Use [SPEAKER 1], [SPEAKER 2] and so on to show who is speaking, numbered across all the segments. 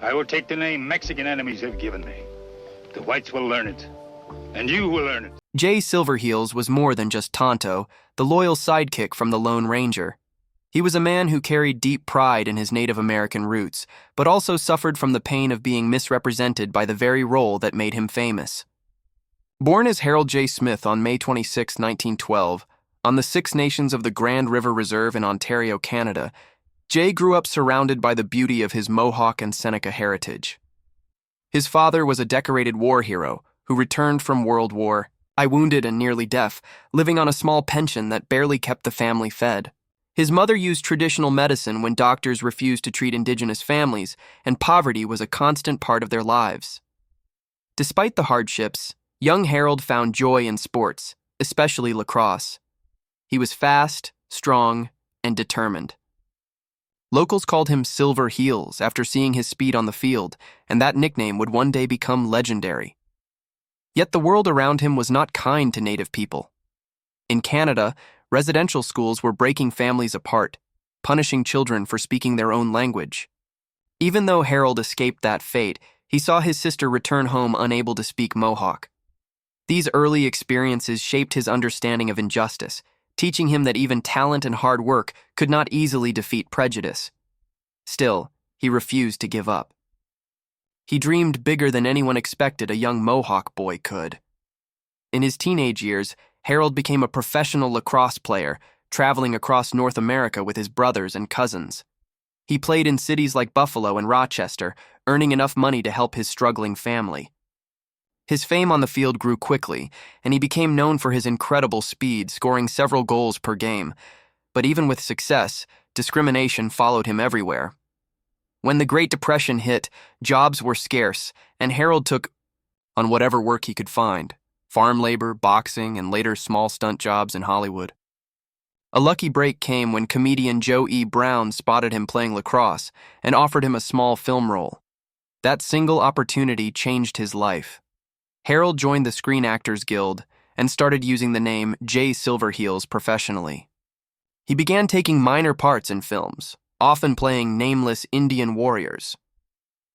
[SPEAKER 1] I will take the name Mexican enemies have given me. The whites will learn it, and you will learn it.
[SPEAKER 2] Jay Silverheels was more than just Tonto, the loyal sidekick from the Lone Ranger. He was a man who carried deep pride in his Native American roots, but also suffered from the pain of being misrepresented by the very role that made him famous. Born as Harold J. Smith on May 26, 1912, on the Six Nations of the Grand River Reserve in Ontario, Canada, Jay grew up surrounded by the beauty of his Mohawk and Seneca heritage. His father was a decorated war hero who returned from World War I, wounded and nearly deaf, living on a small pension that barely kept the family fed. His mother used traditional medicine when doctors refused to treat Indigenous families, and poverty was a constant part of their lives. Despite the hardships, young Harold found joy in sports, especially lacrosse. He was fast, strong, and determined. Locals called him Silver Heels after seeing his speed on the field, and that nickname would one day become legendary. Yet the world around him was not kind to Native people. In Canada, residential schools were breaking families apart, punishing children for speaking their own language. Even though Harold escaped that fate, he saw his sister return home unable to speak Mohawk. These early experiences shaped his understanding of injustice, teaching him that even talent and hard work could not easily defeat prejudice. Still, he refused to give up. He dreamed bigger than anyone expected a young Mohawk boy could. In his teenage years, Harold became a professional lacrosse player, traveling across North America with his brothers and cousins. He played in cities like Buffalo and Rochester, earning enough money to help his struggling family. His fame on the field grew quickly, and he became known for his incredible speed, scoring several goals per game. But even with success, discrimination followed him everywhere. When the Great Depression hit, jobs were scarce, and Harold took on whatever work he could find: farm labor, boxing, and later small stunt jobs in Hollywood. A lucky break came when comedian Joe E. Brown spotted him playing lacrosse and offered him a small film role. That single opportunity changed his life. Harold joined the Screen Actors Guild and started using the name Jay Silverheels professionally. He began taking minor parts in films, often playing nameless Indian warriors.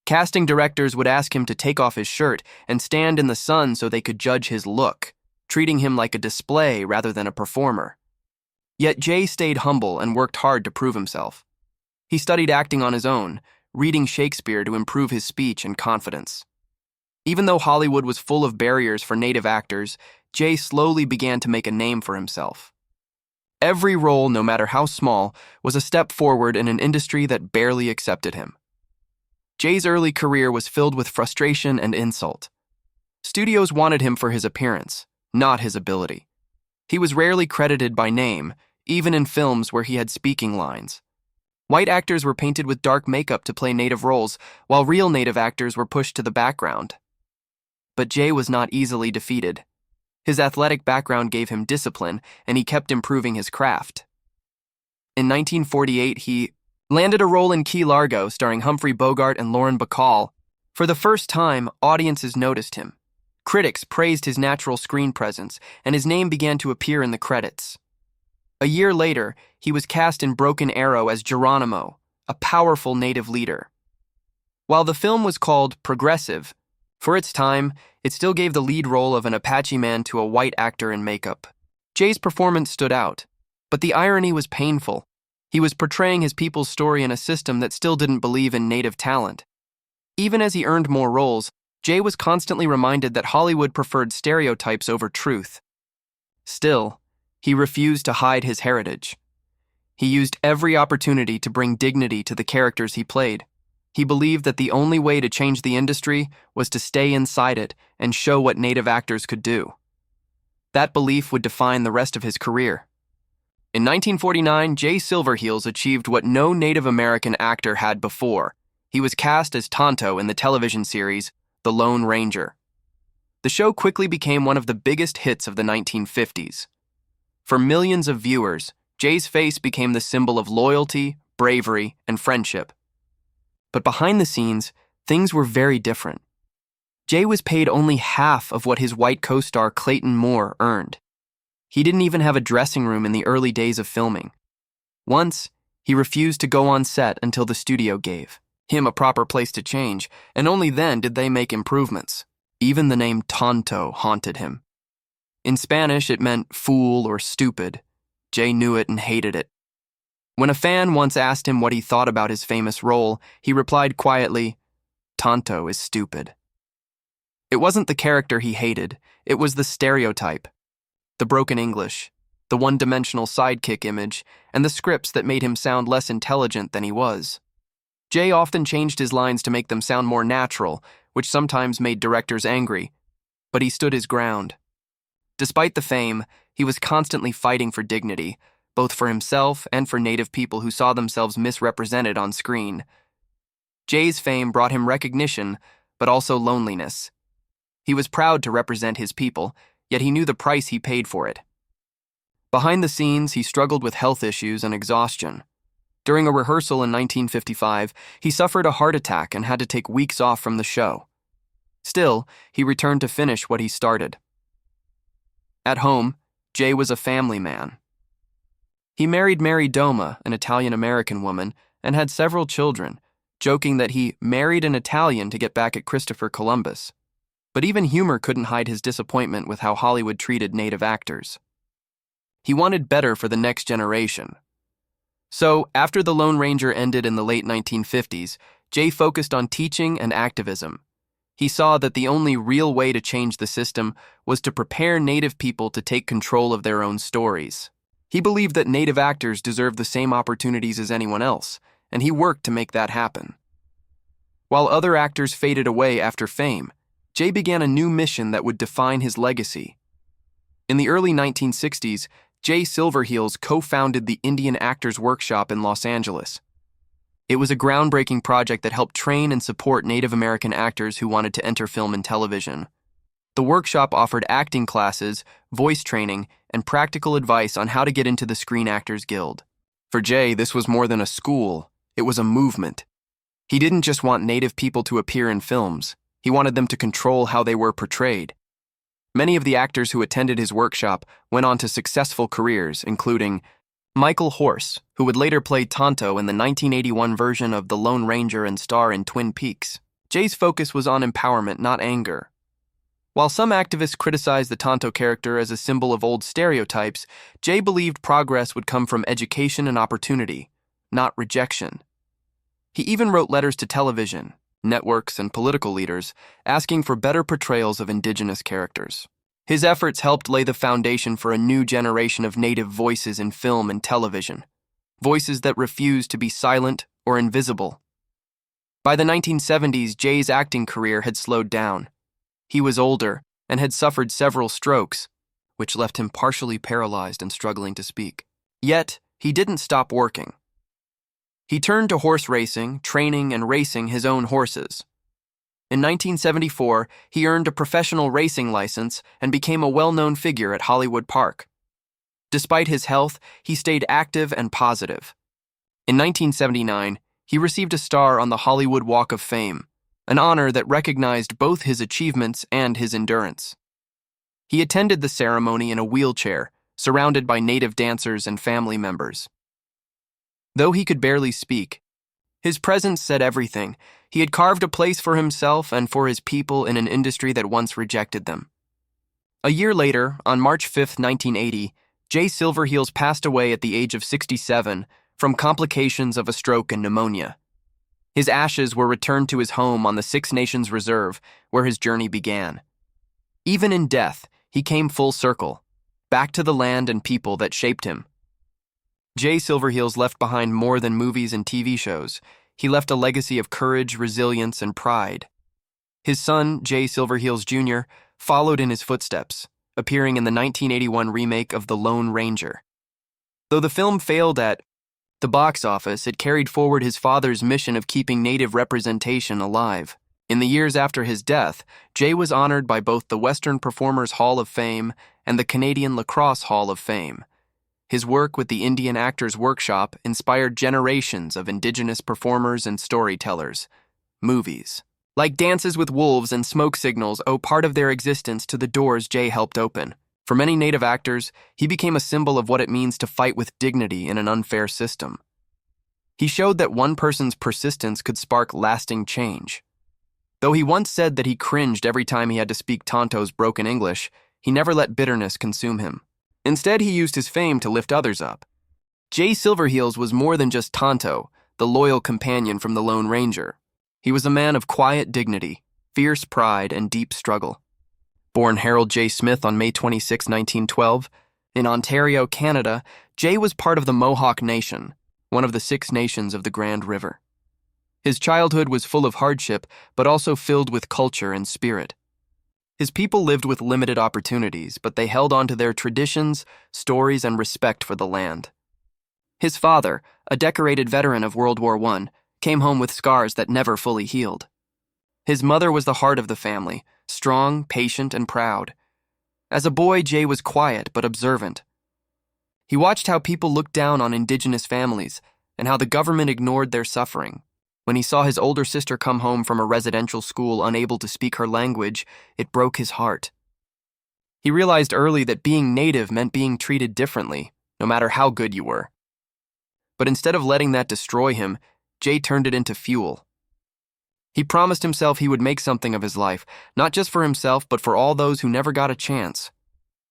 [SPEAKER 2] Casting directors would ask him to take off his shirt and stand in the sun so they could judge his look, treating him like a display rather than a performer. Yet Jay stayed humble and worked hard to prove himself. He studied acting on his own, reading Shakespeare to improve his speech and confidence. Even though Hollywood was full of barriers for Native actors, Jay slowly began to make a name for himself. Every role, no matter how small, was a step forward in an industry that barely accepted him. Jay's early career was filled with frustration and insult. Studios wanted him for his appearance, not his ability. He was rarely credited by name, even in films where he had speaking lines. White actors were painted with dark makeup to play Native roles, while real Native actors were pushed to the background. But Jay was not easily defeated. His athletic background gave him discipline, and he kept improving his craft. In 1948, he landed a role in Key Largo starring Humphrey Bogart and Lauren Bacall. For the first time, audiences noticed him. Critics praised his natural screen presence, and his name began to appear in the credits. A year later, he was cast in Broken Arrow as Geronimo, a powerful Native leader. While the film was called progressive, for its time, it still gave the lead role of an Apache man to a white actor in makeup. Jay's performance stood out, but the irony was painful. He was portraying his people's story in a system that still didn't believe in Native talent. Even as he earned more roles, Jay was constantly reminded that Hollywood preferred stereotypes over truth. Still, he refused to hide his heritage. He used every opportunity to bring dignity to the characters he played. He believed that the only way to change the industry was to stay inside it and show what Native actors could do. That belief would define the rest of his career. In 1949, Jay Silverheels achieved what no Native American actor had before. He was cast as Tonto in the television series The Lone Ranger. The show quickly became one of the biggest hits of the 1950s. For millions of viewers, Jay's face became the symbol of loyalty, bravery, and friendship. But behind the scenes, things were very different. Jay was paid only half of what his white co-star Clayton Moore earned. He didn't even have a dressing room in the early days of filming. Once, he refused to go on set until the studio gave. him a proper place to change, and only then did they make improvements. Even the name Tonto haunted him. In Spanish, it meant fool or stupid. Jay knew it and hated it. When a fan once asked him what he thought about his famous role, he replied quietly, "Tonto is stupid." It wasn't the character he hated, it was the stereotype. The broken English, the one-dimensional sidekick image, and the scripts that made him sound less intelligent than he was. Jay often changed his lines to make them sound more natural, which sometimes made directors angry, but he stood his ground. Despite the fame, he was constantly fighting for dignity, both for himself and for Native people who saw themselves misrepresented on screen. Jay's fame brought him recognition, but also loneliness. He was proud to represent his people, yet he knew the price he paid for it. Behind the scenes, he struggled with health issues and exhaustion. During a rehearsal in 1955, he suffered a heart attack and had to take weeks off from the show. Still, he returned to finish what he started. At home, Jay was a family man. He married Mary Doma, an Italian-American woman, and had several children, joking that he married an Italian to get back at Christopher Columbus. But even humor couldn't hide his disappointment with how Hollywood treated Native actors. He wanted better for the next generation. So, after The Lone Ranger ended in the late 1950s, Jay focused on teaching and activism. He saw that the only real way to change the system was to prepare Native people to take control of their own stories. He believed that Native actors deserved the same opportunities as anyone else, and he worked to make that happen. While other actors faded away after fame, Jay began a new mission that would define his legacy. In the early 1960s, Jay Silverheels co-founded the Indian Actors Workshop in Los Angeles. It was a groundbreaking project that helped train and support Native American actors who wanted to enter film and television. The workshop offered acting classes, voice training, and practical advice on how to get into the Screen Actors Guild. For Jay, this was more than a school, it was a movement. He didn't just want Native people to appear in films, he wanted them to control how they were portrayed. Many of the actors who attended his workshop went on to successful careers, including Michael Horse, who would later play Tonto in the 1981 version of The Lone Ranger and star in Twin Peaks. Jay's focus was on empowerment, not anger. While some activists criticized the Tonto character as a symbol of old stereotypes, Jay believed progress would come from education and opportunity, not rejection. He even wrote letters to television, networks, and political leaders, asking for better portrayals of Indigenous characters. His efforts helped lay the foundation for a new generation of Native voices in film and television, voices that refused to be silent or invisible. By the 1970s, Jay's acting career had slowed down. He was older and had suffered several strokes, which left him partially paralyzed and struggling to speak. Yet, he didn't stop working. He turned to horse racing, training and racing his own horses. In 1974, he earned a professional racing license and became a well-known figure at Hollywood Park. Despite his health, he stayed active and positive. In 1979, he received a star on the Hollywood Walk of Fame, an honor that recognized both his achievements and his endurance. He attended the ceremony in a wheelchair, surrounded by Native dancers and family members. Though he could barely speak, his presence said everything. He had carved a place for himself and for his people in an industry that once rejected them. A year later, on March 5, 1980, Jay Silverheels passed away at the age of 67 from complications of a stroke and pneumonia. His ashes were returned to his home on the Six Nations Reserve, where his journey began. Even in death, he came full circle, back to the land and people that shaped him. Jay Silverheels left behind more than movies and TV shows. He left a legacy of courage, resilience, and pride. His son, Jay Silverheels Jr., followed in his footsteps, appearing in the 1981 remake of The Lone Ranger. Though the film failed at the box office, it carried forward his father's mission of keeping Native representation alive. In the years after his death, Jay was honored by both the Western Performers Hall of Fame and the Canadian Lacrosse Hall of Fame. His work with the Indian Actors Workshop inspired generations of Indigenous performers and storytellers. Movies, like Dances with Wolves and Smoke Signals, owe part of their existence to the doors Jay helped open. For many Native actors, he became a symbol of what it means to fight with dignity in an unfair system. He showed that one person's persistence could spark lasting change. Though he once said that he cringed every time he had to speak Tonto's broken English, he never let bitterness consume him. Instead, he used his fame to lift others up. Jay Silverheels was more than just Tonto, the loyal companion from the Lone Ranger. He was a man of quiet dignity, fierce pride, and deep struggle. Born Harold J. Smith on May 26, 1912, in Ontario, Canada, Jay was part of the Mohawk Nation, one of the 6 nations of the Grand River. His childhood was full of hardship, but also filled with culture and spirit. His people lived with limited opportunities, but they held on to their traditions, stories, and respect for the land. His father, a decorated veteran of World War I, came home with scars that never fully healed. His mother was the heart of the family, strong, patient, and proud. As a boy, Jay was quiet but observant. He watched how people looked down on Indigenous families and how the government ignored their suffering. When he saw his older sister come home from a residential school unable to speak her language, it broke his heart. He realized early that being Native meant being treated differently, no matter how good you were. But instead of letting that destroy him, Jay turned it into fuel. He promised himself he would make something of his life, not just for himself, but for all those who never got a chance.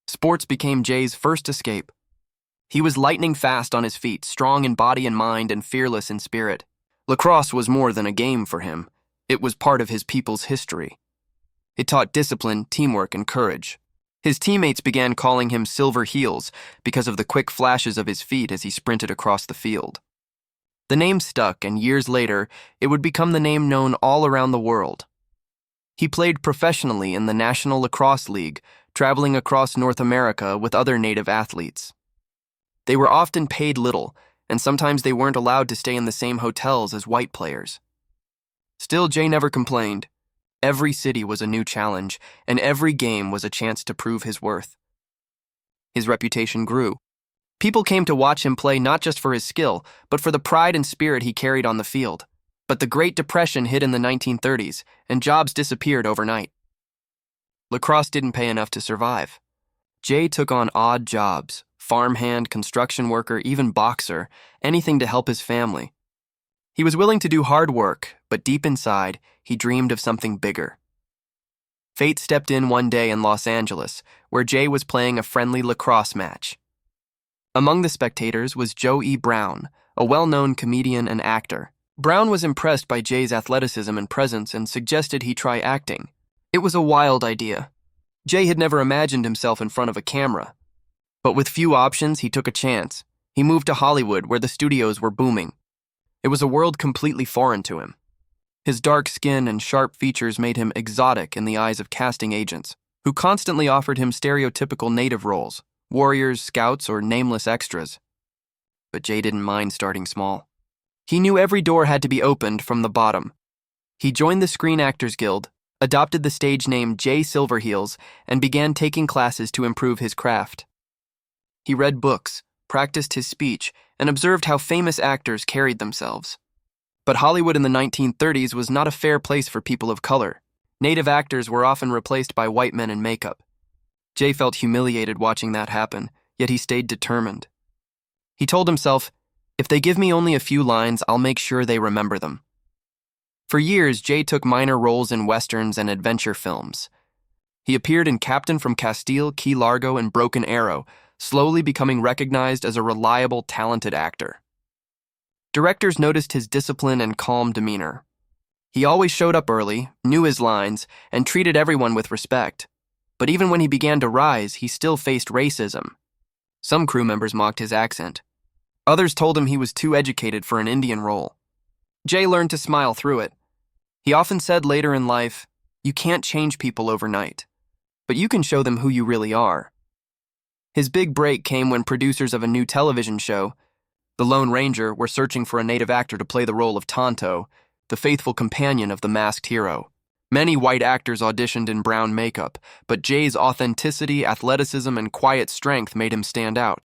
[SPEAKER 2] Sports became Jay's first escape. He was lightning fast on his feet, strong in body and mind, and fearless in spirit. Lacrosse was more than a game for him. It was part of his people's history. It taught discipline, teamwork, and courage. His teammates began calling him Silverheels because of the quick flashes of his feet as he sprinted across the field. The name stuck, and years later, it would become the name known all around the world. He played professionally in the National Lacrosse League, traveling across North America with other Native athletes. They were often paid little, and sometimes they weren't allowed to stay in the same hotels as white players. Still, Jay never complained. Every city was a new challenge, and every game was a chance to prove his worth. His reputation grew. People came to watch him play not just for his skill, but for the pride and spirit he carried on the field. But the Great Depression hit in the 1930s, and jobs disappeared overnight. Lacrosse didn't pay enough to survive. Jay took on odd jobs: farmhand, construction worker, even boxer, anything to help his family. He was willing to do hard work, but deep inside, he dreamed of something bigger. Fate stepped in one day in Los Angeles, where Jay was playing a friendly lacrosse match. Among the spectators was Joe E. Brown, a well-known comedian and actor. Brown was impressed by Jay's athleticism and presence and suggested he try acting. It was a wild idea. Jay had never imagined himself in front of a camera. But with few options, he took a chance. He moved to Hollywood, where the studios were booming. It was a world completely foreign to him. His dark skin and sharp features made him exotic in the eyes of casting agents, who constantly offered him stereotypical Native roles: warriors, scouts, or nameless extras. But Jay didn't mind starting small. He knew every door had to be opened from the bottom. He joined the Screen Actors Guild, adopted the stage name Jay Silverheels, and began taking classes to improve his craft. He read books, practiced his speech, and observed how famous actors carried themselves. But Hollywood in the 1930s was not a fair place for people of color. Native actors were often replaced by white men in makeup. Jay felt humiliated watching that happen, yet he stayed determined. He told himself, "If they give me only a few lines, I'll make sure they remember them." For years, Jay took minor roles in westerns and adventure films. He appeared in Captain from Castile, Key Largo, and Broken Arrow, slowly becoming recognized as a reliable, talented actor. Directors noticed his discipline and calm demeanor. He always showed up early, knew his lines, and treated everyone with respect. But even when he began to rise, he still faced racism. Some crew members mocked his accent. Others told him he was too educated for an Indian role. Jay learned to smile through it. He often said later in life, "You can't change people overnight, but you can show them who you really are." His big break came when producers of a new television show, The Lone Ranger, were searching for a Native actor to play the role of Tonto, the faithful companion of the masked hero. Many white actors auditioned in brown makeup, but Jay's authenticity, athleticism, and quiet strength made him stand out.